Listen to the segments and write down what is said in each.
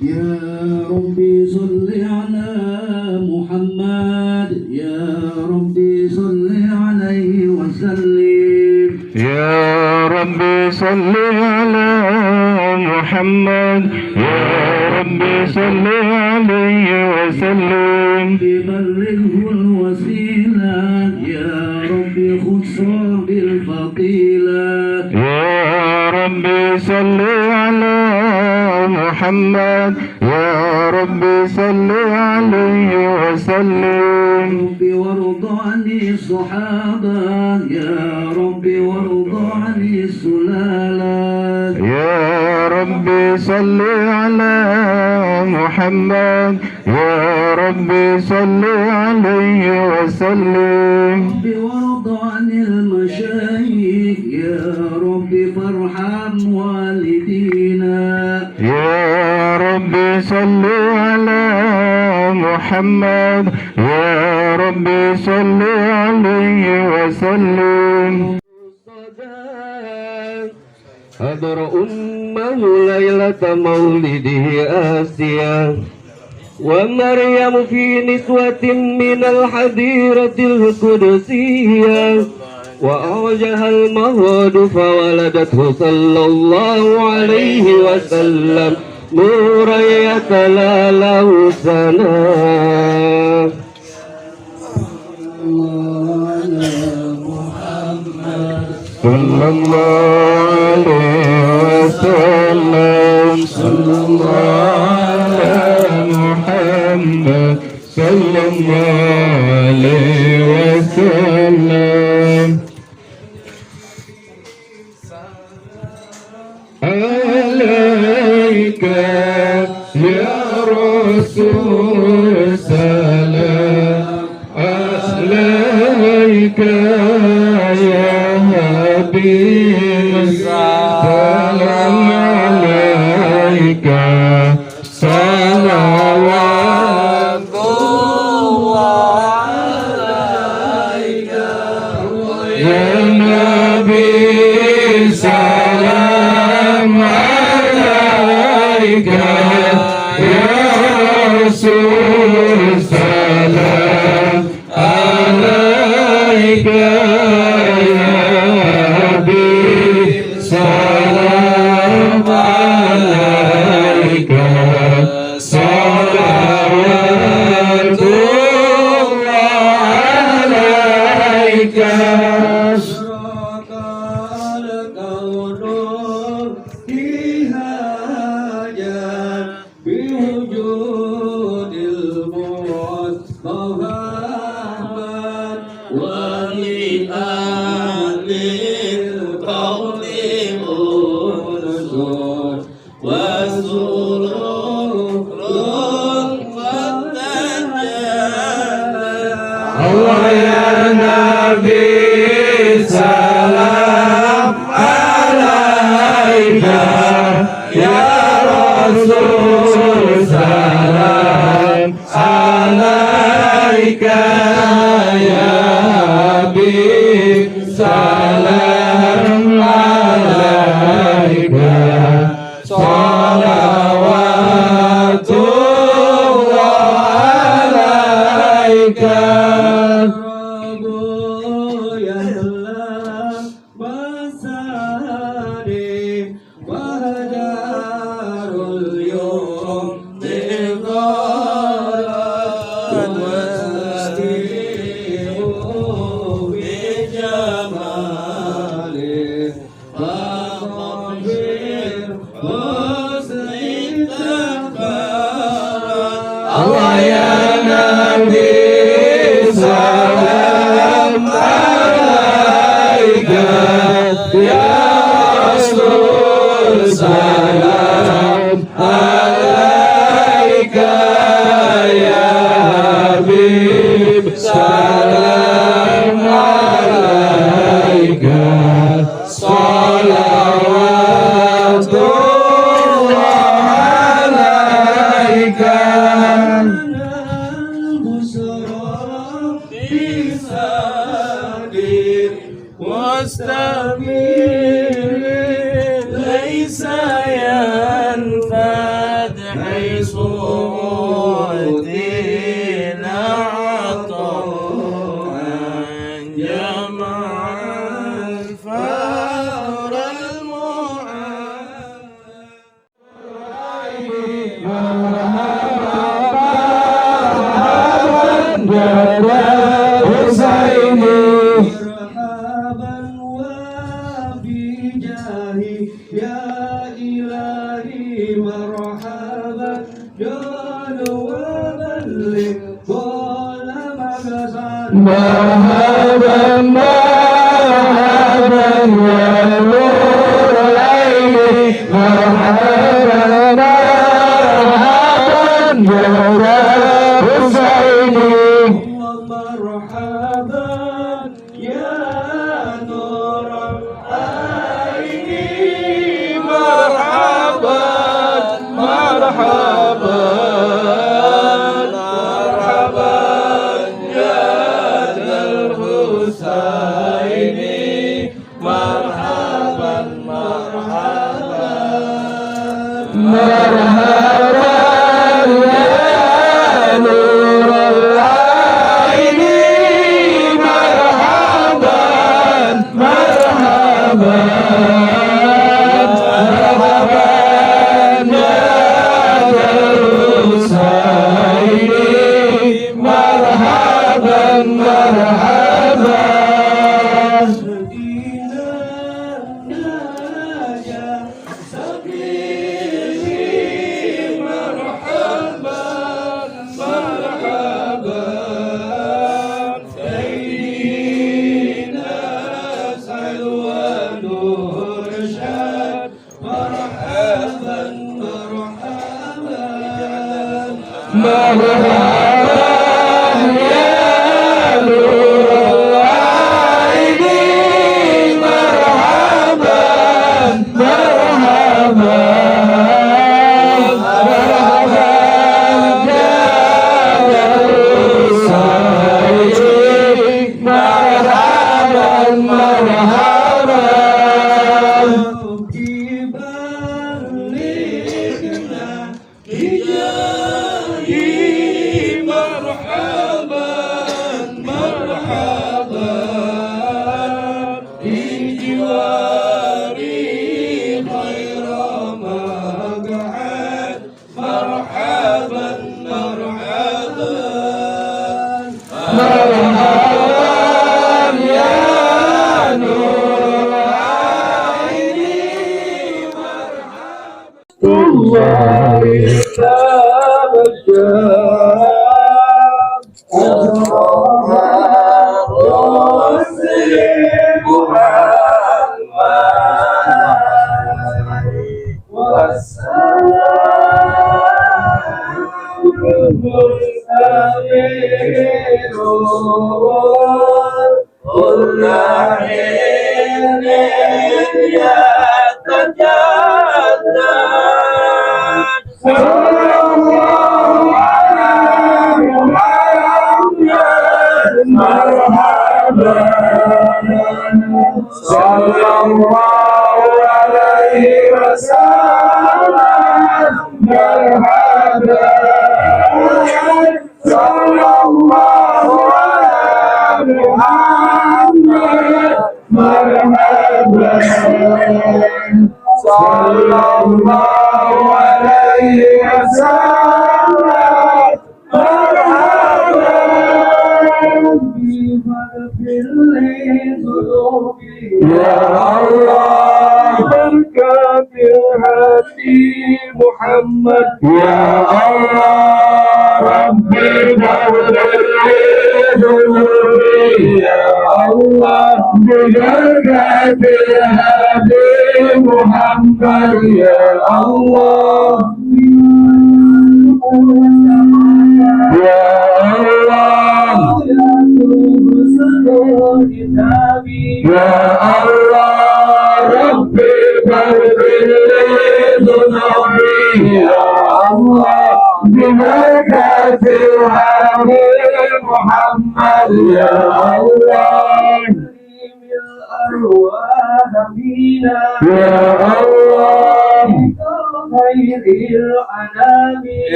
يا ربي صل على محمد يا ربي صل عليه وسلم يا ربي صل على محمد يا ربي صل عليه وسلم بلغه الوسيلة يا ربي خصه بالفضيلة يا ربي صل على محمد يا ربي صل عليه وسلم ربي وارض عن الصحابة يا ربي وارض عن السلالة يا ربي صل على محمد يا ربي صل عليه وسلم ربي وارض عن المشايخ يا ربي فارحم والدينا يا ربي صل على محمد يا ربي صل عليه وسلم حضر أمه ليلة مولده آسيا ومريم في نسوة من الحديرة القدسية وأعجها المهد فولدته صلى الله عليه وسلم نورا يتلاله سنا صلى الله عليه وسلم صلى الله على محمد صلى الله عليه وسلم عليك يا رسول سلام عليك يا حبيب سلام عليك صلوات الله عليك يا نبي سلام عليك يا رسول سلام عليك يا حبيب سلام عليك صلوات الله عليك Allah ya Nabi salam alaika ya Rasul salam alaika ya Habib salam alaika salawatullah alaika Allah ya Nabi salam alaika ya Rasul salam alaika ya Habib salam alaika salawatullah alaika واستمر ليس مرحبا جعلوا وبلغ كل مقصد مرحبا مرحبا يا نور العين مرحبا مرحبا يا حسيني مرحبا يا نور العين مرحبا مرحبا مرحبا يا ذا الحسين مرحبا مرحبا مرحبا يا نور العين مرحبا مرحبا مرحبا يا ذا الحسين مرحبا مرحبا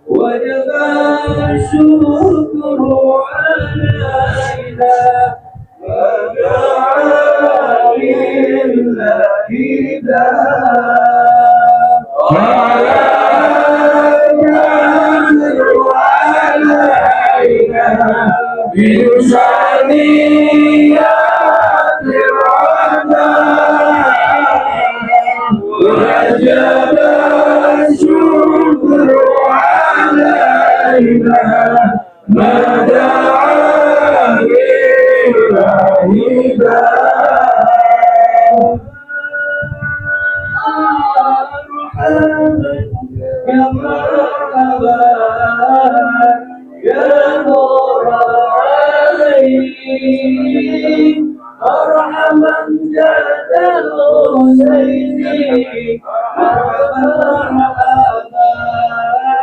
وجب الشكر علينا ودعا لله ولا ينزل علينا بثنيات الرحمن وجب الشكر علينا ما دعا لله يا مرحبا يا نور العين مرحبا جاد الحسين مرحبا يا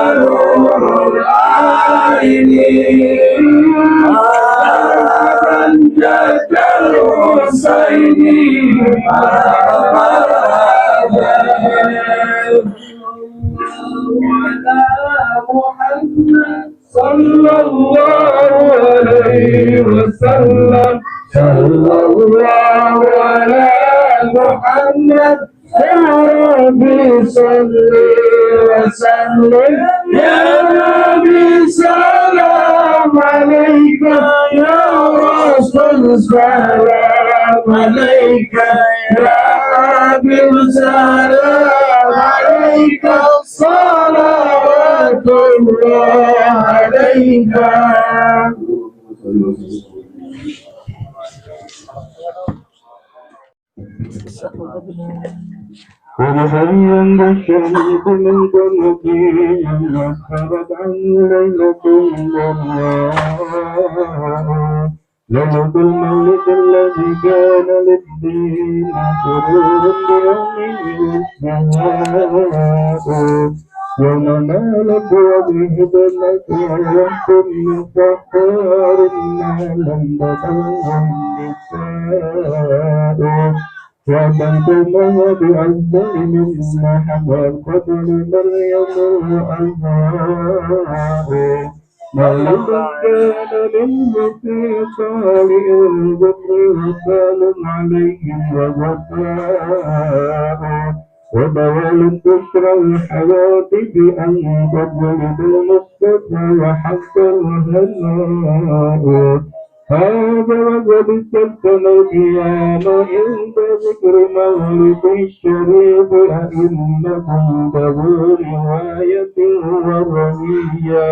نور العين جد الحسين على محمد صلى الله عليه وسلم صلى الله على محمد يا ربي صل وسلم يا ربي سلام عليك يا رسول سلام عليك يا حبيب سلام عليك صلوات الله عليك ومحيا بالشمس من قنوتي واسفرت عن ليلة الله ليلة المولد الذي كان للدين سرور بيومه السماء ومنالك وبه بلك ويحكم من فخار ما لم تكن النساء وبنتمها بأفضل مما حمل قبل مريم الأنهار مولد كان للمسيح صالح البر وسالم عليهم ووفاء وبوال بشرى الحياة بأن تضرب المصطفى وحق الهناء هذا وقد استلزم القيام عند ذكر مولد الشريف أئمة ذو رواية وروية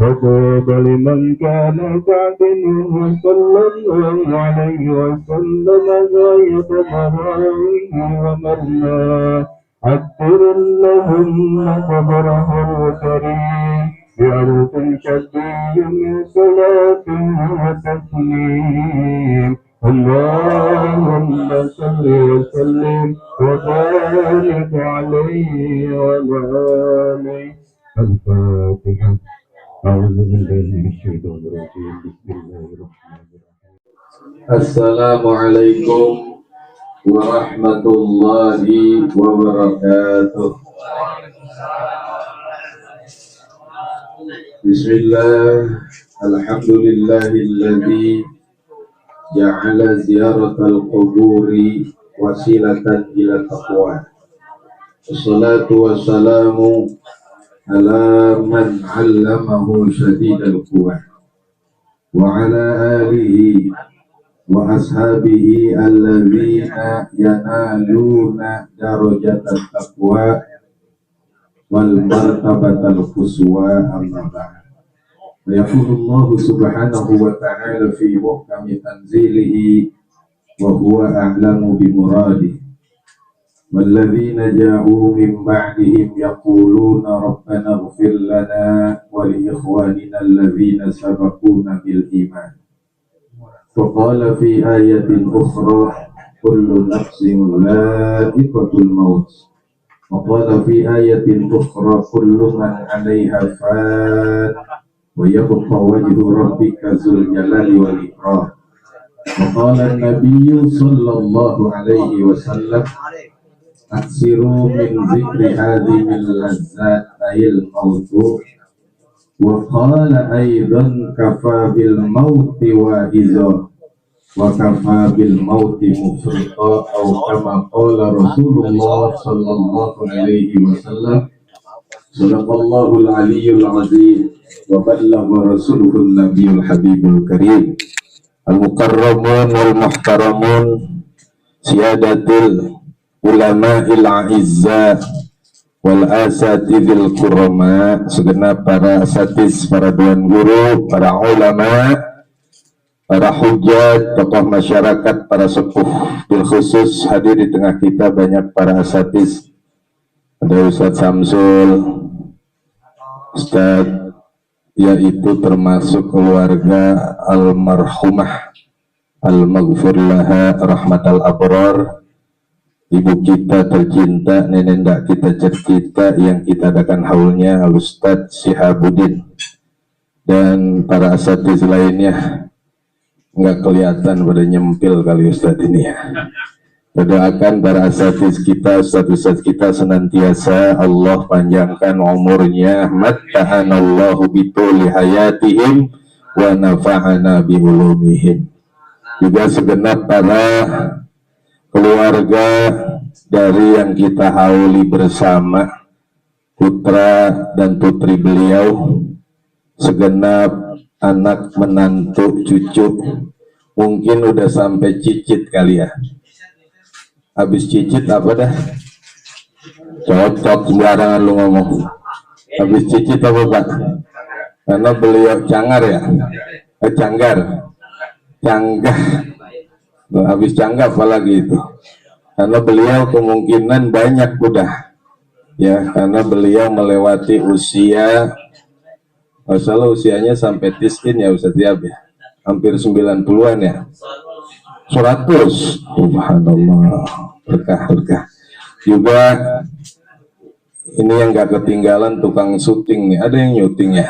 فطوب لمن كان تعدله صلى الله عليه وسلم غاية مراويه ومرماه عطر اللهم قبره الكريم بأرض شديد من صلاة وتسليم اللهم صل وسلم وبارك عليه وعلى آله الفاتحة أعوذ بالله من الشيطان الرجيم بسم الله الرحمن الرحيم السلام عليكم ورحمة الله وبركاته. Bismillah, alhamdulillahilladzi ja'ala ziyaratal quburi wasilatan ila taqwa. Wassalatu wassalamu ala man 'allamahu syadidul quwa wa ala alihi wa ashabihi alladzina yanaluna darajatat taqwa wal martabatal quswa amma ba'd. Yaqulu Allah subhanahu wa ta'ala fi muhkami tanzilihi wa huwa a'lamu bi muradihi walladzina ja'u min ba'dihim yaquluna rabbana ighfir lana wa li ikhwanina alladzina sabaquna bil iman. Faqala fi ayatin ukhra kullu nafsin dha'iqatul maut. Waqala fi ayatin ukhra kullu man 'alaiha fan wa yabqa wajhu rabbika dzul jalali wal ikram. Qala an-nabiy sallallahu alaihi wasallam aksiru min zikri hadhil lazzat ayil mautu wa qala aidan kafa bil mauti wa'iza wa kafa bil mauti mufriqa aw kama qala Rasulullah sallallahu alaihi wasallam sadaqallahul aliyyul azim wa ballagha rasuluhun nabiyul habibul karim al-mukarramun wal muhtaramun siyadatul ulama'il a'izza wal asatidil kurama, segenap para asatis, para tuan guru, para ulama, para hujat, tokoh masyarakat, para sepuh, bil khusus hadir di tengah kita banyak para asatis. Ada Ustadz Samsul, Ustadz, yaitu termasuk keluarga almarhumah al-maghfur laha rahmatal abrar, ibu kita tercinta, nenek kita tercinta yang kita adakan haulnya, Al-Ustadz Syihabuddin, dan para asatidz lainnya. Nggak kelihatan pada nyempil kali Ustadz ini ya. Berdoakan para asatidz kita, ustadz kita senantiasa Allah panjangkan umurnya, matta'anallahu bituli hayatihim wa nafa'ana biulumihim. Juga segenap para keluarga dari yang kita hauli bersama, putra dan putri beliau, segenap anak menantu cucu, mungkin udah sampai cicit kali ya. Habis cicit apa dah? Cocok sembarangan lu ngomong. Habis cicit apa Pak? Karena beliau cangar ya? Canggar. Canggah. Habis canggah apalagi itu? Karena beliau kemungkinan banyak udah. Ya, karena beliau melewati usia, masalah usianya sampai tiskin ya Ustaz Yab ya. Hampir 90-an ya. 100, subhanallah, berkah. Juga ini yang gak ketinggalan tukang syuting nih, ada yang nyuting ya.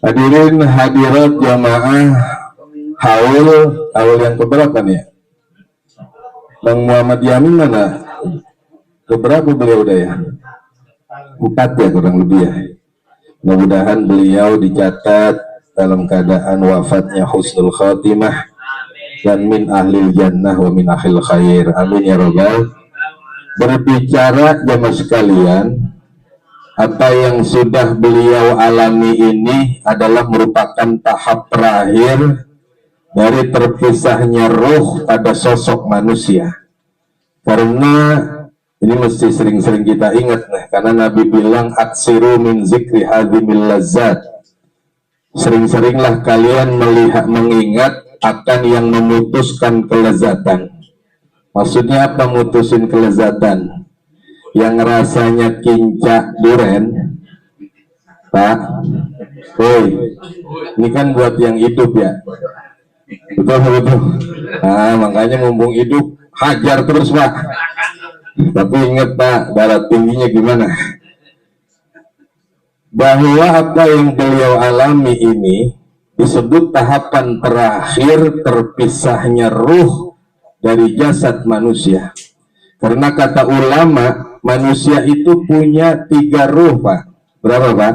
Hadirin hadirat jamaah haul yang keberapa nih ya? Bang Muhammad Yamin mana? Keberapa beliau udah ya? 4 ya kurang lebih ya. Mudah-mudahan beliau dicatat dalam keadaan wafatnya husnul khatimah dan min ahlil jannah wa min ahlil khair, amin ya rabbal. Berbicara jamaah sekalian, apa yang sudah beliau alami ini adalah merupakan tahap terakhir dari terpisahnya ruh pada sosok manusia. Karena ini mesti sering-sering kita ingat nih, karena Nabi bilang aksiru min zikri hadhimil lazzat. Sering-seringlah kalian mengingat akan yang memutuskan kelezatan. Maksudnya apa mutusin kelezatan? Yang rasanya kincak duren, Pak. Woi, ini kan buat yang hidup ya. Betul. Nah, makanya mumpung hidup hajar terus Pak. Tapi ingat Pak, darah tingginya gimana? Bahwa apa yang beliau alami ini disebut tahapan terakhir terpisahnya ruh dari jasad manusia. Karena kata ulama, manusia itu punya 3 ruh Pak. Berapa Pak?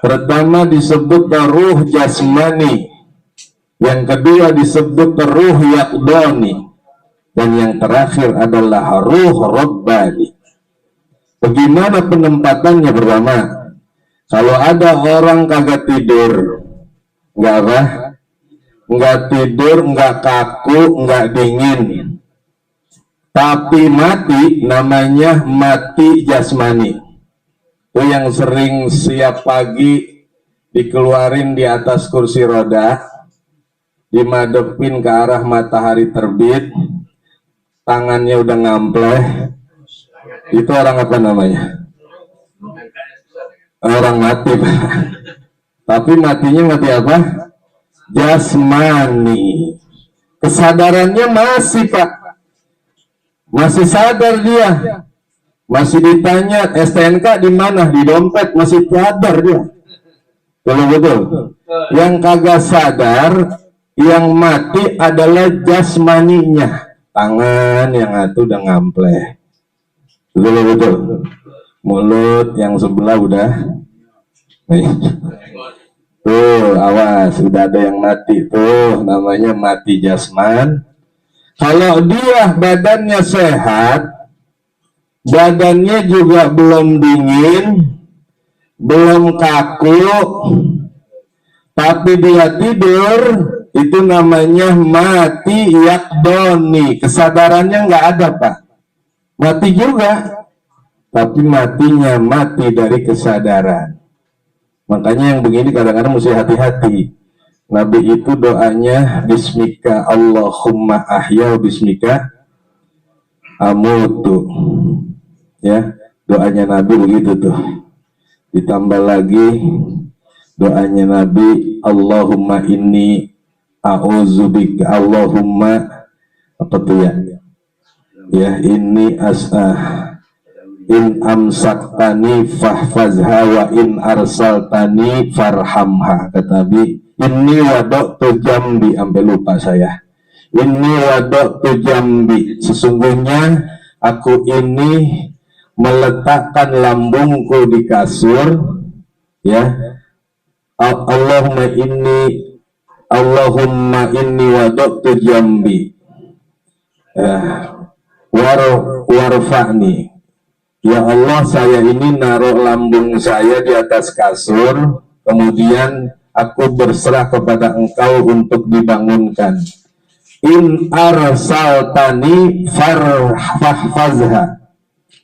Pertama disebut ruh jasmani, yang kedua disebut ruh yaqdani, dan yang terakhir adalah ruh rabbani. Bagaimana penempatannya pertama? Kalau ada orang kagak tidur, nggak apa? Nggak tidur, nggak kaku, nggak dingin, tapi mati, namanya mati jasmani. Itu yang sering siap pagi dikeluarin di atas kursi roda, dimadepin ke arah matahari terbit, tangannya udah ngampleh, itu orang apa namanya? Orang mati Pak. Tapi matinya mati apa? Jasmani. Kesadarannya masih Pak, masih sadar dia, masih ditanya STNK di mana, di dompet, masih sadar dia. Betul-betul. Yang kagak sadar, yang mati adalah jasmaninya. Tangan yang satu udah ngampleh. Betul-betul. Mulut yang sebelah udah. Nih. Tuh, awas, sudah ada yang mati tuh, namanya mati jasman. Kalau dia badannya sehat, badannya juga belum dingin, belum kaku, tapi dia tidur, itu namanya mati yakdoni. Kesadarannya nggak ada, Pak. Mati juga, tapi matinya mati dari kesadaran. Makanya yang begini kadang-kadang mesti hati-hati. Nabi itu doanya bismika Allahumma ahya bismika amutu. Ya, doanya Nabi begitu tuh. Ditambah lagi doanya Nabi Allahumma inni a'udzubika Allahumma apa tuh ya? Ya, ini in amsaktani fahfazha wa in arsaltani farhamha. Kata Nabi, ini wadok tu jambi, sampai lupa saya. Ini wadok tu jambi, sesungguhnya aku ini meletakkan lambungku di kasur, ya. Allahumma inni wadok tu jambi, warfa'ni. Ya Allah, saya ini naruh lambung saya di atas kasur, kemudian aku berserah kepada Engkau untuk dibangunkan. In arsaltani farfazha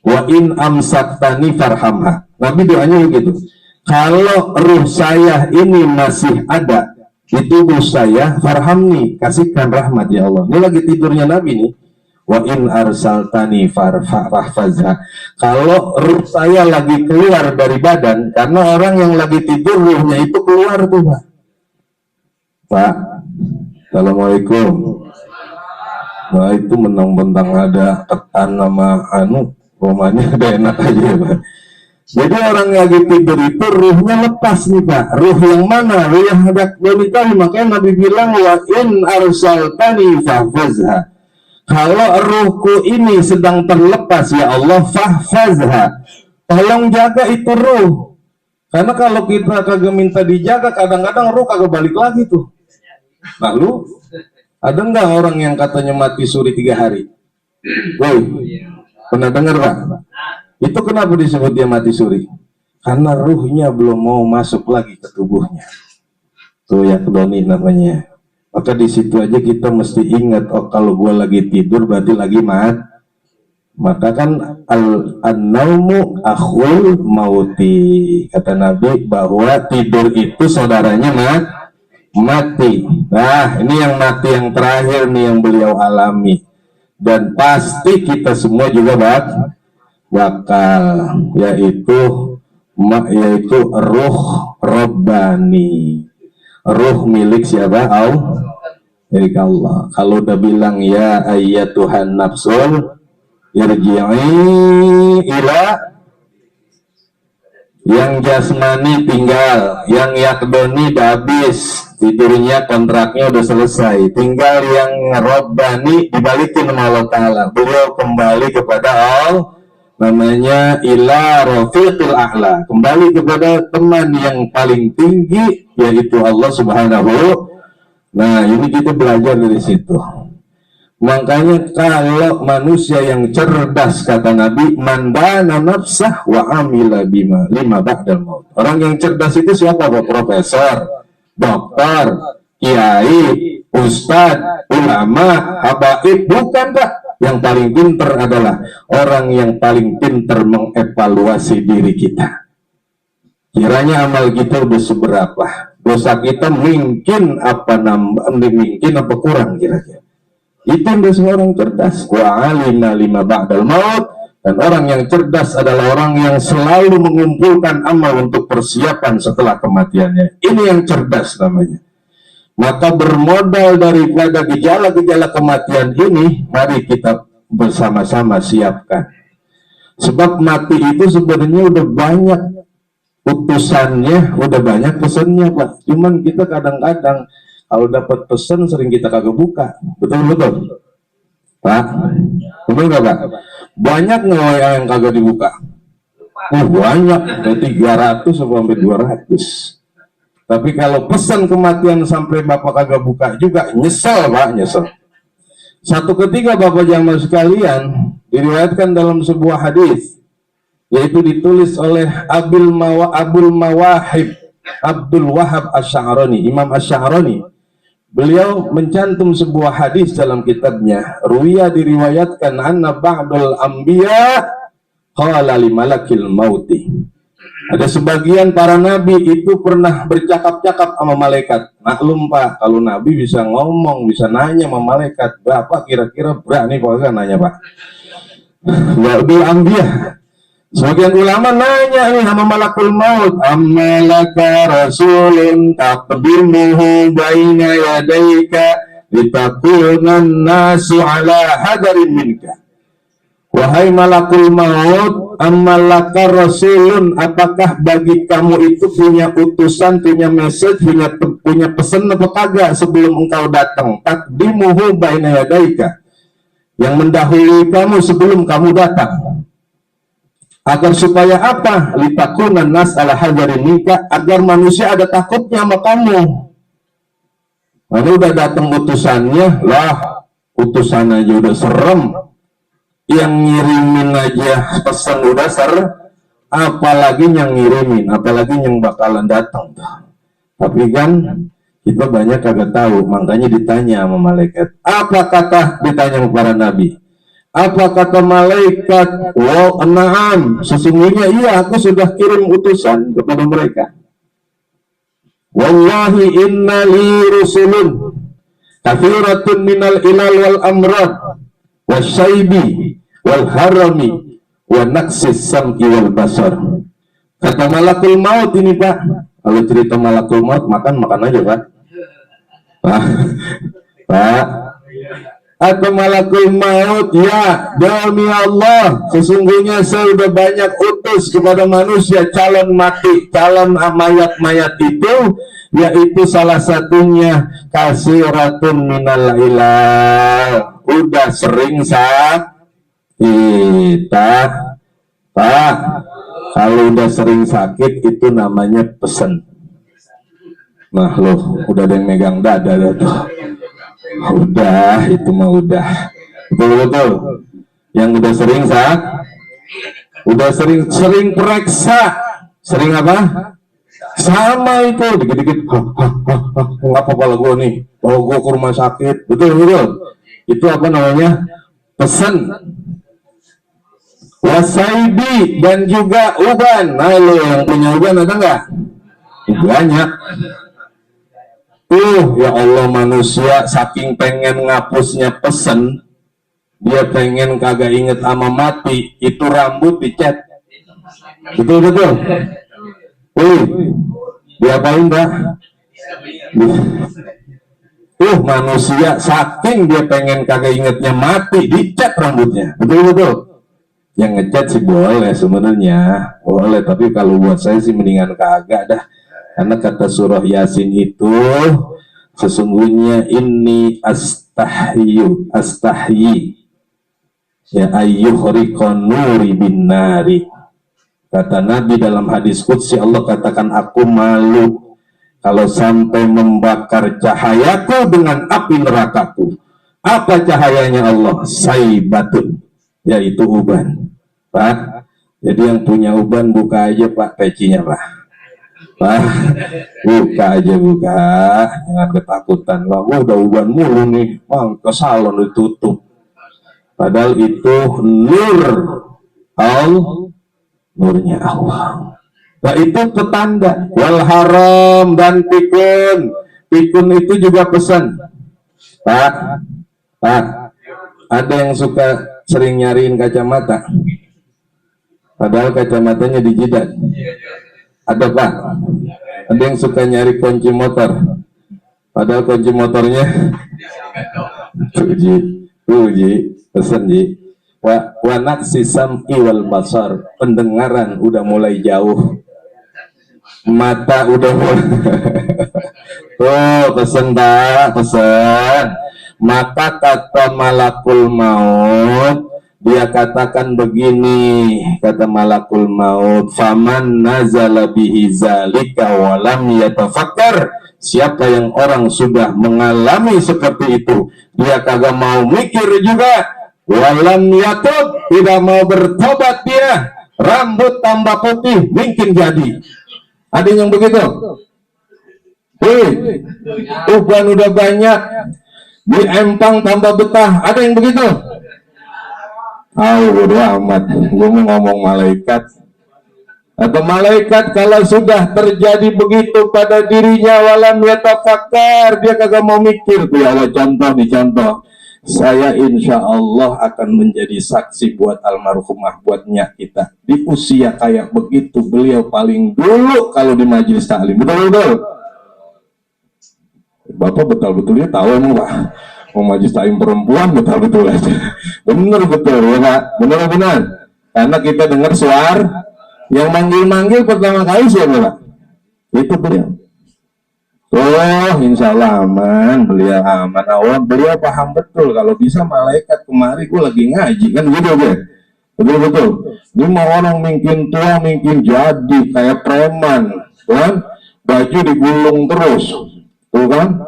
wa in amsaktani farhamha. Nabi doanya begitu. Kalau ruh saya ini masih ada di tubuh saya, farhamni, kasihkan rahmat ya Allah. Ini lagi tidurnya Nabi nih. Wa in arsaltani farfazha. Kalau ruh saya lagi keluar dari badan, karena orang yang lagi tidur ruhnya itu keluar tuh, Pak. Pak, Assalamualaikum. Nah itu mentang-mentang ada ketan sama rumahnya ada enak aja, Pak. Jadi orang yang lagi tidur itu ruhnya lepas nih, Pak. Ruh yang mana? Ruh yang hendak menikah. Makanya Nabi bilang wa in arsaltani farfazha. Kalau ruhku ini sedang terlepas, ya Allah, fahfazha, tolong jaga itu ruh. Karena kalau kita kagak minta dijaga, kadang-kadang ruh kagak balik lagi tuh. Lalu ada nggak orang yang katanya mati suri 3 hari? Woi, pernah dengar Pak? Itu kenapa disebut dia mati suri? Karena ruhnya belum mau masuk lagi ke tubuhnya. Tuh ya, kedoni namanya. Maka di situ aja kita mesti ingat, oh kalau gue lagi tidur berarti lagi maka kan an-naumu akhul mauti, kata Nabi bahwa tidur itu saudaranya mati. Nah ini yang mati yang terakhir nih yang beliau alami, dan pasti kita semua juga bakal yaitu ruh Rabbani. Ruh milik siapa? Milik Allah. Kalau udah bilang ya ayyatuhan nafsul irji'i ila, yang jasmani tinggal, yang yakdoni udah habis, tidurnya kontraknya udah selesai, tinggal yang Rabbani dibalikin sama Allah Ta'ala. Beliau kembali kepada Allah, namanya ila rafiqil a'la, kembali kepada teman yang paling tinggi, yaitu Allah Subhanahu. Nah ini kita belajar dari situ. Makanya kalau manusia yang cerdas, kata Nabi, mandana nafsah wa amila bima lima ba'dal maut. Orang yang cerdas itu siapa, Pak? Profesor, dokter, kiai, ustadz, ulama, habaib? Bukan, Pak. Yang paling pinter adalah orang yang paling pinter mengevaluasi diri kita. Kiranya amal kita udah seberapa, dosa kita mungkin apa kurang kira-kira. Itu udah seorang cerdas. Wa alina lima ba'dal maut. Dan orang yang cerdas adalah orang yang selalu mengumpulkan amal untuk persiapan setelah kematiannya. Ini yang cerdas namanya. Maka bermodal daripada gejala-gejala kematian ini, mari kita bersama-sama siapkan. Sebab mati itu sebenarnya udah banyak utusannya udah banyak pesennya Pak. Cuman kita kadang-kadang kalau dapat pesan sering kita kagak buka. Betul Pak? Betul nggak Pak? Banyak nggak WA yang kagak dibuka? Banyak, dari 300 sampai 200. Tapi kalau pesan kematian sampai Bapak kagak buka juga nyesel Pak, nyesel. Satu ketika Bapak jamaah sekalian diriwayatkan dalam sebuah hadis, yaitu ditulis oleh Abdul Wahab Asy'arani, Imam Asy'arani. Beliau mencantum sebuah hadis dalam kitabnya, ruwiya diriwayatkan anna ba'dul anbiya qala li malakil mauti. Ada sebagian para nabi itu pernah bercakap-cakap sama malaikat. Maklum Pak, kalau nabi bisa ngomong, bisa nanya sama malaikat, Bapak kira-kira berani Pak nanya Pak? Ba'dul anbiya. Sebagian ulama nanya nih sama malakul maut, amalaka rasulun taqdimuhu baina yadayka litakunan nasu ala hadarin minka. Wahai malakul maut, amalaka rasulun, apakah bagi kamu itu punya utusan, punya message, punya pesan apa kagak sebelum engkau datang? Taqdimuhu baina yadayka, yang mendahului kamu sebelum kamu datang. Agar supaya apa? Litakunan nas ala hadarin minka, agar manusia ada takutnya sama kamu. Lalu udah datang utusannya, lah utusan aja udah serem, yang ngirimin aja pesan udah apalagi yang ngirimin, apalagi yang bakalan datang. Tapi kan kita banyak kagak tahu, makanya ditanya sama malaikat. Apa kata ditanya kepada nabi? Apa kata malaikat? Wow, na'am, sesungguhnya iya, aku sudah kirim utusan kepada mereka. Wallahi inna li rusulun kathiratun minal ilal wal amrad wasyaibi wal harami wa naqsis sam'i wal basar. Kata malakul maut ini Pak, kalau cerita malakul maut makan aja Pak. Pak, atau malakul maut, ya demi Allah, sesungguhnya saya sudah banyak utus kepada manusia calon mati, calon mayat-mayat itu, yaitu salah satunya kasiratun minal ilal, udah sering sakit. Pak, kalau udah sering sakit itu namanya pesen. Nah loh, udah ada yang megang dada tuh. Udah, itu mah udah. Betul. Yang udah sering udah sering periksa. Sering apa? Sama itu, dikit-dikit. Ngapa kepala gue nih? Bawa gue ke rumah sakit. Betul. Itu apa namanya? Pesan. Wasaibi dan juga uban. Nah lo yang punya uban ada nggak? Banyak. Ya Allah, manusia saking pengen ngapusnya pesen, dia pengen kagak inget sama mati, itu rambut dicat. Betul. Diapain Pak? Manusia saking dia pengen kagak ingetnya mati, dicat rambutnya. Betul. Yang ngecat sih boleh sebenarnya, boleh, tapi kalau buat saya sih mendingan kagak dah. Karena kata surah Yasin itu, sesungguhnya ini astahyi ya ayyuhriqan nuri bin nari. Kata Nabi dalam hadis qudsi, Allah katakan, aku malu kalau sampai membakar cahayaku dengan api nerakaku. Apa cahayanya Allah? Saibatun, yaitu uban. Pak, jadi yang punya uban buka aja Pak pecinya Pak. Buka, jangan ketakutan lah. Udah uban mulu nih, Bang, ke salon ditutup. Padahal itu nurnya Allah. Nah itu petanda. Wal haram dan pikun itu juga pesan. Pak, ada yang suka sering nyariin kacamata, padahal kacamatanya di jidat. Ada Pak, ada yang suka nyari kunci motor, padahal kunci motornya Ji, pesen Ji. Wa naqsi sam'i wal basar, pendengaran udah mulai jauh. mata udah tuh pesen Pak, pesen. Maka kata malakul maut, dia katakan begini, kata malakul maut, faman nazala bihi zalika walam yatafakkar, siapa yang orang sudah mengalami seperti itu, dia kagak mau mikir juga, walam yatub, tidak mau bertobat dia, rambut tambah putih mungkin jadi. Ada yang begitu? Uban udah banyak, di empang tambah betah, ada yang begitu? Bodo amat, gue mau ngomong malaikat. Atau malaikat kalau sudah terjadi begitu pada dirinya, walam yatafakkar, dia kagak mau mikir tuh ya Allah. Contoh dicontoh, saya insya Allah akan menjadi saksi buat almarhumah, buat nyak kita. Di usia kayak begitu, beliau paling dulu kalau di majelis taklim, betul-betul. Bapak betul-betulnya tahu emang Pak, mau majelis taklim perempuan betul-betul aja. Bener betul ya Pak, benar-benar. Karena kita dengar suara yang manggil-manggil pertama kali siapa Pak? Itu beliau. Oh, insya Allah aman, beliau aman. Allah, beliau paham betul kalau bisa malaikat kemari gue lagi ngaji kan gitu ya. Betul-betul. Ini mau orang mungkin tua, mungkin jadi kayak preman, kan? Baju digulung terus, tuh kan?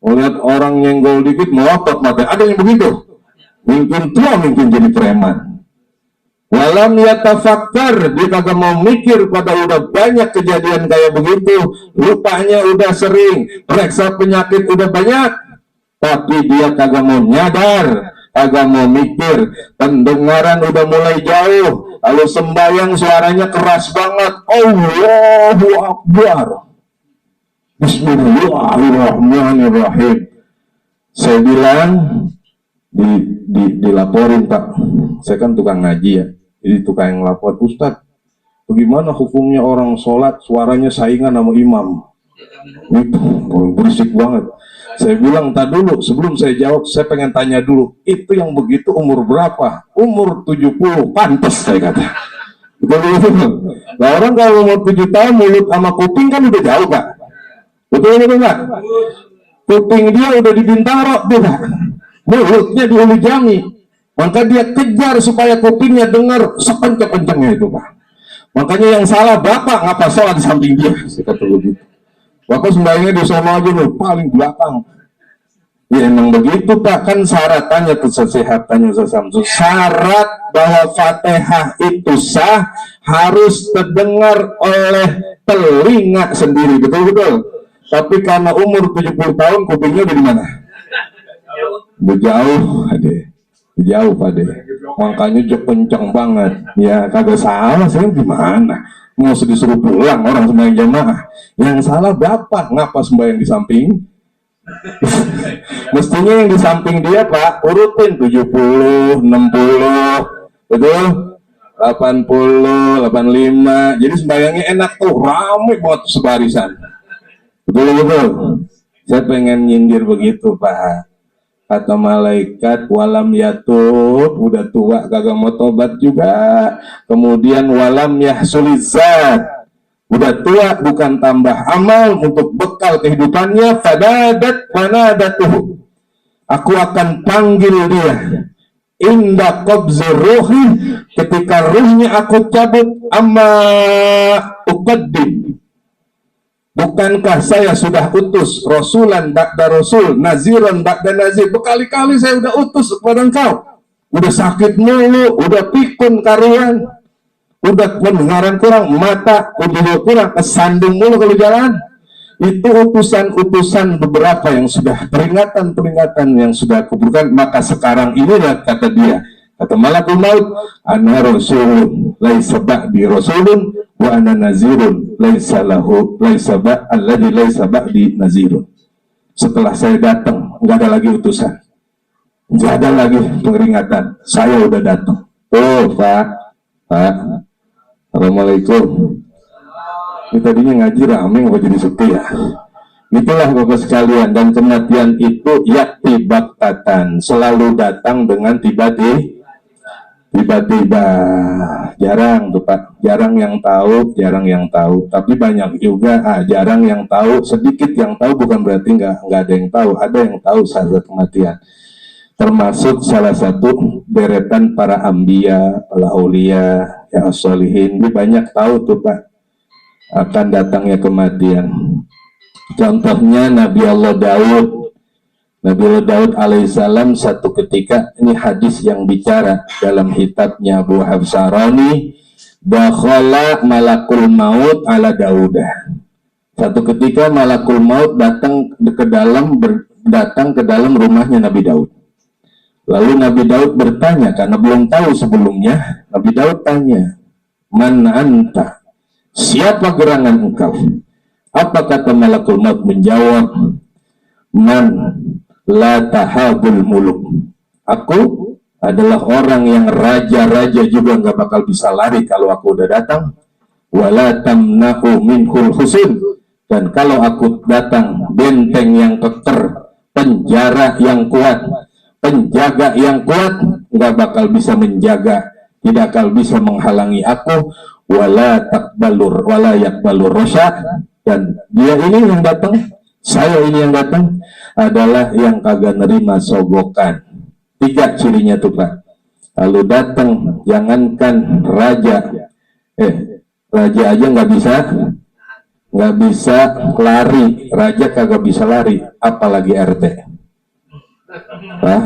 Melihat orang nyenggol dikit melotot mata. Ada yang begitu. Mungkin tua, mungkin jadi preman. Walam yatafakkar, dia kagak mau mikir pada udah banyak kejadian kayak begitu, lupanya udah sering, periksa penyakit udah banyak, tapi dia kagak mau nyadar, kagak mau mikir, pendengaran udah mulai jauh, lalu sembahyang suaranya keras banget, Allahu Akbar, Bismillahirrahmanirrahim. Saya bilang dilaporin Pak, saya kan tukang ngaji ya. Jadi tukang yang lapor, Ustadz, bagaimana hukumnya orang sholat suaranya saingan sama imam? Itu berisik banget. Saya bilang, tak dulu, sebelum saya jawab, saya pengen tanya dulu, itu yang begitu umur berapa? Umur 70, pantas saya kata. Betul-betul. Nah orang kalau umur 7 tahun, mulut sama kuping kan udah jauh Pak. Betul-betul Pak? Kuping dia udah di Bintaro tuh Pak. Mulutnya di Ulu Jami. Maka dia kejar supaya kupingnya dengar sekencang-kencangnya itu Pak. Makanya yang salah Bapak ngapa sholat di samping dia. Saya kata begitu. Bapak sembahyangnya di sana aja loh, paling belakang. Ya emang begitu Pak, kan syaratannya tuh sesehatannya sesamsu. Syarat bahwa Fatihah itu sah harus terdengar oleh telinga sendiri, betul-betul. Tapi karena umur 70 tahun kupingnya udah di mana? Udah jauh, adek. Jauh Pak deh, makanya kencang banget. Ya kagak salah, saya gimana? Mau disuruh pulang orang sembahyang jamaah. Yang salah Bapak, ngapa sembahyang di samping? Mestinya yang di samping dia Pak, urutin 70, 60, betul? 80, 85. Jadi sembahyangnya enak tuh, ramai banget sebarisan. Betul-betul. Saya pengen nyindir begitu Pak. Kata malaikat, walam yatub, udah tua kagak mau tobat juga. Kemudian walam yahsulizat, udah tua bukan tambah amal untuk bekal kehidupannya. Fadadat manadatuhu, aku akan panggil dia inda qabzi ruhi, ketika ruhnya aku cabut. Amma uqaddim, bukankah saya sudah utus rasulan ba'da rasul, naziran ba'da nazir, berkali-kali saya udah utus kepada engkau. Udah sakit mulu, udah pikun karian, udah pendengaran kurang, mata udah kurang, kesandung mulu kalau jalan. Itu utusan-utusan beberapa yang sudah peringatan-peringatan yang sudah kuburkan. Maka sekarang inilah, kata dia, kata malakul maut, ana rasulun laisa ba'di rasulun wa ana nazirun laisa lahu laisa ba'alladzi laisa ba'di nazirun. Setelah saya datang enggak ada lagi utusan, enggak ada lagi peringatan, saya udah datang. Oh Pak, Assalamualaikum. Ini tadinya ngaji rame apa jadi sepi ya? Itulah Bapak sekalian, dan kematian itu yakti baktatan, selalu datang dengan tiba-tiba. tiba-tiba jarang tuh Pak, jarang yang tahu, tapi banyak juga jarang yang tahu, sedikit yang tahu bukan berarti nggak ada yang tahu, ada yang tahu saat kematian, termasuk salah satu deretan para ambia, para aulia, ya as-solihin, banyak tahu tuh Pak akan datangnya kematian. Contohnya Nabi Allah Daud alaihissalam satu ketika, ini hadis yang bicara dalam kitabnya Abu Hafsarani, dakhala malakul maut ala Daudah. Satu ketika malakul maut datang ke dalam rumahnya Nabi Daud. Lalu Nabi Daud bertanya, karena belum tahu sebelumnya, Nabi Daud tanya, man anta? Siapa gerangan engkau? Apa kata malakul maut? Menjawab, man la tahabul muluk. Aku adalah orang yang raja-raja juga nggak bakal bisa lari kalau aku udah datang. Wala tamna'u minhul husun. Dan kalau aku datang, benteng yang keker, penjara yang kuat, penjaga yang kuat nggak bakal bisa menjaga, tidak bakal bisa menghalangi aku. Wala yakbalur rosya. Dan dia ini yang datang, saya ini yang datang adalah yang kagak nerima sogokan. 3 cirinya tuh Pak. Lalu datang, jangankan raja aja nggak bisa lari, raja kagak bisa lari, apalagi RT. Pak,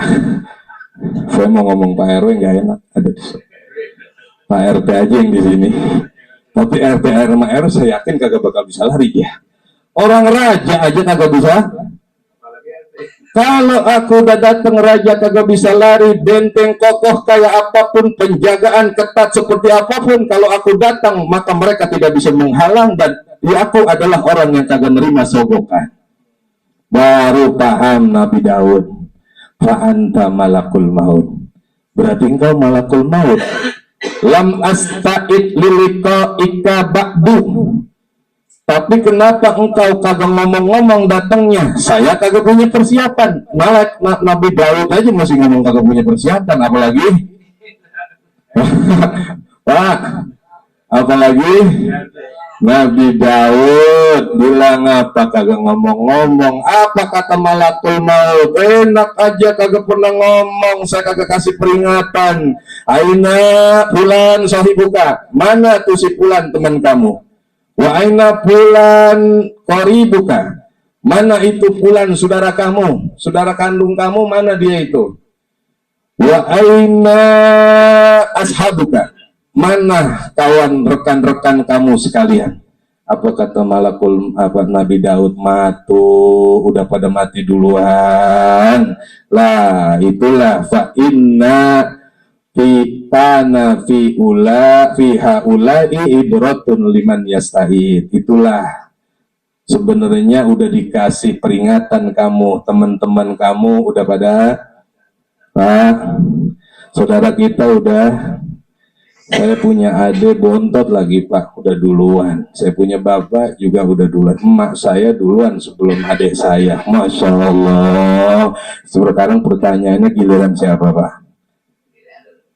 saya mau ngomong Pak RW nggak enak, ada Pak RT aja yang di sini. Tapi RT sama RW saya yakin kagak bakal bisa lari ya. Orang raja aja kagak bisa. Kalau aku udah datang raja kagak bisa lari, benteng kokoh kayak apapun, penjagaan ketat seperti apapun, kalau aku datang maka mereka tidak bisa menghalang, dan aku adalah orang yang kagak nerima sogokan. Baru paham Nabi Daud, fa'anta malakul maut. Berarti engkau malakul maut. Lam asta'id lilika ika ba'du. Tapi kenapa engkau kagak ngomong-ngomong datangnya? Saya kagak punya persiapan. Malah Nabi Daud aja masih ngomong kagak punya persiapan, apalagi Pak, apalagi Nabi Daud bilang apa kagak ngomong-ngomong. Apa kata malakul maut? Enak aja kagak pernah ngomong, saya kagak kasih peringatan. Aina fulan sahibuka, mana tuh si fulan teman kamu? Wa aina fulan qaribuka, mana itu fulan saudara kamu, saudara kandung kamu, mana dia itu? Wa aina ashabuka, mana kawan rekan-rekan kamu sekalian? Apa kata Nabi Daud? Udah pada mati duluan. Lah itulah fa inna Fitana fi haulai ibratun liman yastahid. Itulah sebenarnya udah dikasih peringatan kamu, teman-teman kamu udah pada Pak, saudara kita udah, saya punya adik bontot lagi Pak, udah duluan. Saya punya bapak juga udah duluan. Emak saya duluan sebelum adik saya. Masya Allah. Sekarang pertanyaannya giliran siapa Pak?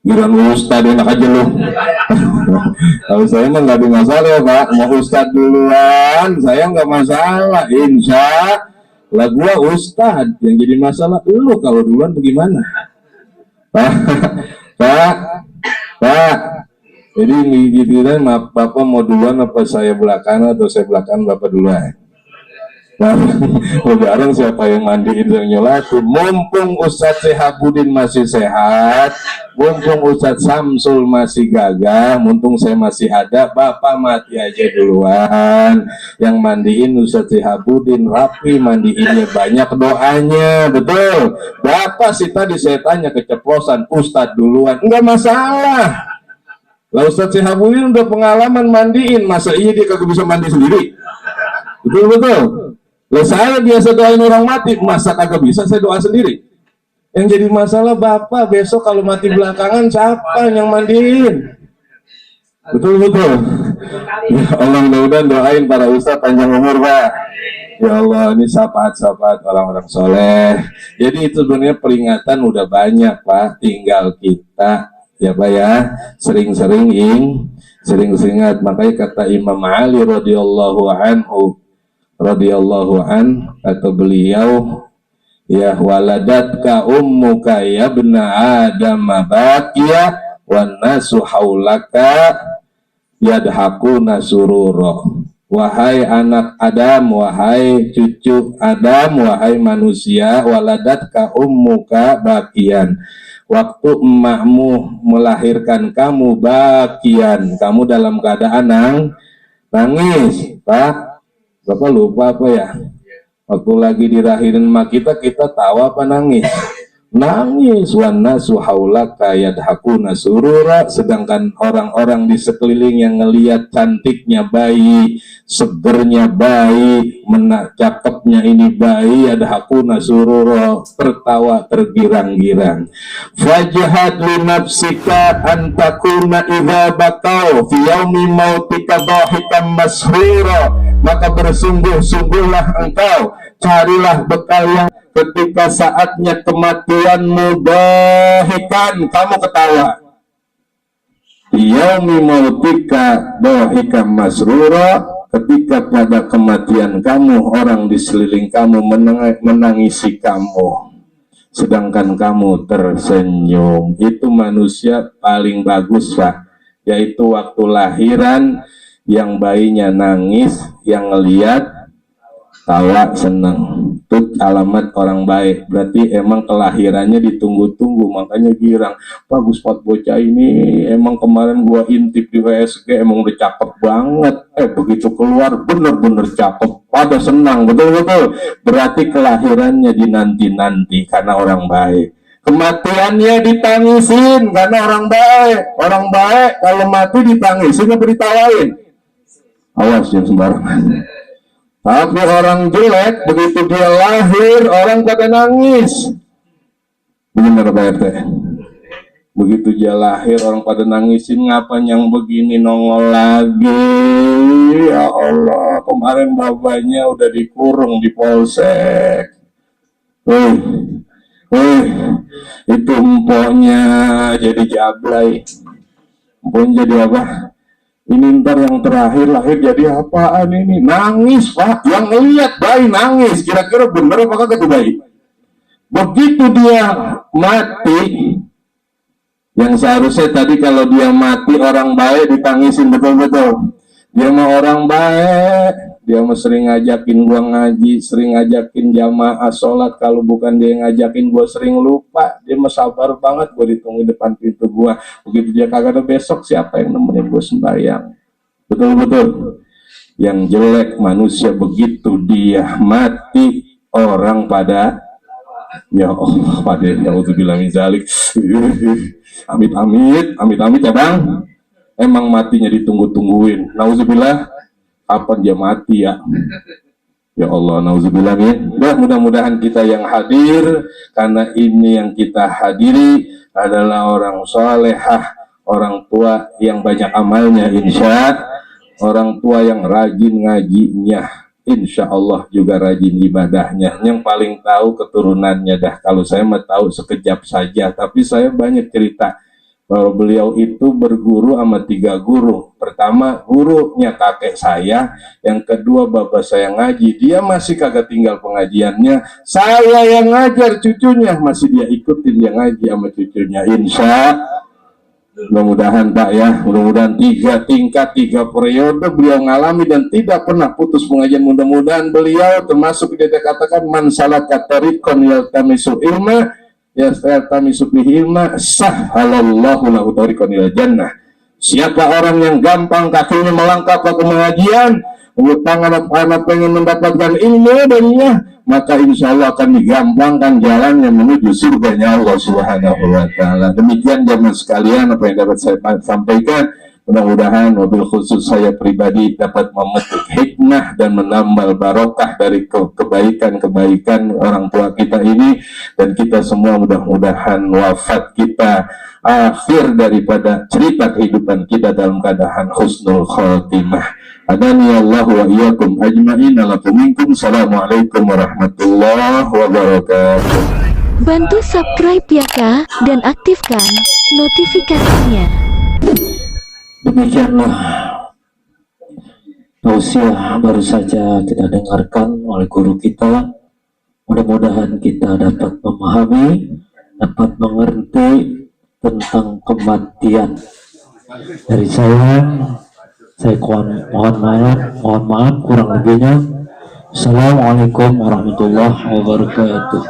Giliran Ustadz, enak aja loh. Kalau saya mah nggak ada masalah ya Pak, mau Ustadz duluan, saya nggak masalah. Insya lah gua Ustadz, yang jadi masalah lu kalau duluan bagaimana? Pak. Jadi gitu kan, Bapak mau duluan apa saya belakangan, atau saya belakangan Bapak duluan? Sekarang siapa yang mandiin yang nyolatin? Mumpung Ustadz Sehabudin masih sehat, mumpung Ustadz Samsul masih gagah, mumpung saya masih ada, Bapak mati aja duluan. Yang mandiin Ustadz Sehabudin rapi, mandiinnya banyak, doanya betul. Bapak sih tadi saya tanya keceplosan, Ustadz duluan, enggak masalah. Lah Ustadz Sehabudin udah pengalaman mandiin, masa iya dia kagak bisa mandi sendiri? Betul. Lah saya biasa doain orang mati, masa kagak bisa saya doa sendiri? Yang jadi masalah Bapak besok kalau mati belakangan siapa yang mandiin? Betul. Ya Allah, mudah-mudahan doain para ustadz panjang umur Pak. Ya Allah, ini syafaat orang-orang soleh. Jadi itu sebenarnya peringatan udah banyak Pak, tinggal kita ya Pak ya, sering-sering ingat. Makanya kata Imam Ali radhiyallahu an, kata beliau, ya waladatka ummuka ya ibna adam baqiya wan nasu haulaka yadhakuna surura. Wahai anak Adam, wahai cucu Adam, wahai manusia, waladatka ummuka baqiyan. Waktu emakmu melahirkan kamu baqiyan, kamu dalam keadaan nangis. Pak, Bapak lupa apa ya? Waktu lagi dirahirin emak kita tawa apa nangis? Nangis. Wannasu haulaka yadhakuna surura. Sedangkan orang-orang di sekeliling yang ngelihat cantiknya bayi, segernya bayi, cakepnya ini bayi, yadhakuna surura, tertawa tergirang-girang. Fajhad li nafsika an takuna idza bakau fi yaumi mautika dhahikan masrura. Maka bersungguh-sungguhlah engkau, carilah bekal yang ketika saatnya kematianmu dhahikan, kamu ketawa. Yaumi mautika dhahikan masrura, ketika pada kematian kamu orang di sekeliling kamu menangisi kamu, sedangkan kamu tersenyum. Itu manusia paling bagus Pak, yaitu waktu lahiran yang bayinya nangis, yang ngeliat tawa senang. Itu alamat orang baik. Berarti emang kelahirannya ditunggu-tunggu, makanya girang. Bagus Pak bocah ini, emang kemarin gua intip di WSG, emang udah cakep banget. Begitu keluar bener-bener cakep, pada senang, betul-betul. Berarti kelahirannya dinanti-nanti karena orang baik. Kematiannya ditangisin karena orang baik. Orang baik kalau mati ditangisin apa ditawain? Awas jangan sembarangan. Tapi orang jelek begitu dia lahir orang pada nangis. Benar Pak RT? Begitu dia lahir orang pada nangisin, ngapa yang begini nongol lagi? Ya Allah, kemarin bapaknya udah dikurung di polsek. Itu empoknya jadi jablay. Empoknya jadi apa? Ini ntar yang terakhir lahir jadi apaan ini? Nangis Pak, yang ngeliat bayi nangis. Kira-kira bener apa kagak tuh bayi? Begitu dia mati, yang seharusnya tadi kalau dia mati orang baik ditangisin betul-betul. Dia mah orang baik, dia mah sering ngajakin gua ngaji, sering ngajakin jamaah sholat. Kalau bukan dia ngajakin gua sering lupa. Dia mah sabar banget, gua ditunggu depan pintu gua. Begitu dia kagak ada besok, siapa yang nemenin gua sembahyang? Betul-betul. Yang jelek manusia begitu dia mati orang pada, ya Allah, pada naudzubillah min zalik. Amit-amit ya Bang. Emang matinya ditunggu-tungguin. Nauzubillah, kapan dia mati ya? Ya Allah, nauzubillah ya. Mudah-mudahan kita yang hadir, karena ini yang kita hadiri adalah orang salehah, orang tua yang banyak amalnya insya, orang tua yang rajin ngajinya, insya Allah juga rajin ibadahnya. Yang paling tahu keturunannya dah. Kalau saya mah tahu sekejap saja, tapi saya banyak cerita. Bahwa beliau itu berguru sama 3 guru. Pertama gurunya kakek saya, yang kedua bapak saya ngaji, dia masih kagak tinggal pengajiannya, saya yang ngajar cucunya, masih dia ikutin dia ngaji sama cucunya. Insya mudah-mudahan Pak ya, mudah-mudahan 3 tingkat 3 periode beliau ngalami dan tidak pernah putus pengajian. Mudah-mudahan beliau termasuk dia katakan man salaka tariqan yaltamisu ilma ya yaltamisu bihi ilma sahhalallahu lahu tariqan ila jannah. Siapa orang yang gampang kakinya melangkah ke pengajian, tangan pengen mendapatkan ilmu darinya, maka insya Allah akan digampangkan jalannya menuju surganya Allah Subhanahu wa Ta'ala. Demikian jamaah sekalian apa yang dapat saya sampaikan. Mudah-mudahan wabil khusus saya pribadi dapat memetik hikmah dan menambal barokah dari kebaikan-kebaikan orang tua kita ini, dan kita semua mudah-mudahan wafat kita akhir daripada cerita kehidupan kita dalam keadaan husnul khotimah. Adani Allah wa iyyakum ajma'in. Assalamualaikum warahmatullahi wabarakatuh. Bantu subscribe ya Kak, dan aktifkan notifikasinya. Demikianlah tausiah baru saja kita dengarkan oleh guru kita. Mudah-mudahan kita dapat memahami, dapat mengerti tentang kematian. Dari saya mohon maaf kurang lebihnya. Assalamualaikum warahmatullahi wabarakatuh.